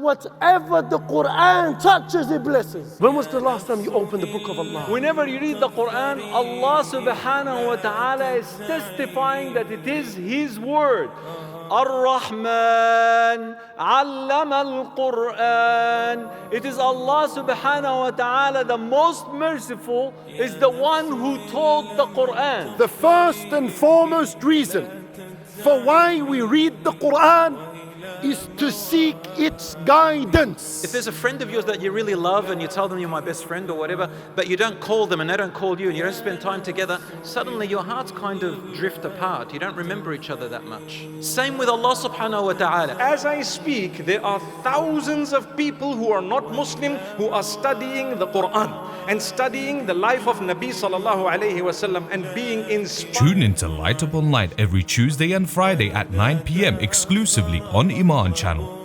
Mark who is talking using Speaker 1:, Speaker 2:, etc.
Speaker 1: whatever the Quran touches, it blesses. When was the last time you opened the book of Allah?
Speaker 2: Whenever you read the Quran, Allah subhanahu wa ta'ala is testifying that it is His word. Ar-Rahman, Allama al-Quran. It is Allah subhanahu wa ta'ala, the most merciful, is the one who taught the Quran.
Speaker 1: The first and foremost reason for why we read the Quran is to seek its guidance.
Speaker 3: If there's a friend of yours that you really love and you tell them you're my best friend or whatever, but you don't call them and they don't call you and you don't spend time together, suddenly your hearts kind of drift apart. You don't remember each other that much. Same with Allah subhanahu wa ta'ala.
Speaker 4: As I speak, there are thousands of people who are not Muslim who are studying the Quran and studying the life of Nabi sallallahu alayhi wasallam and being inspired.
Speaker 5: Tune into Light Upon Light every Tuesday and Friday at 9 p.m. exclusively on Eman Channel.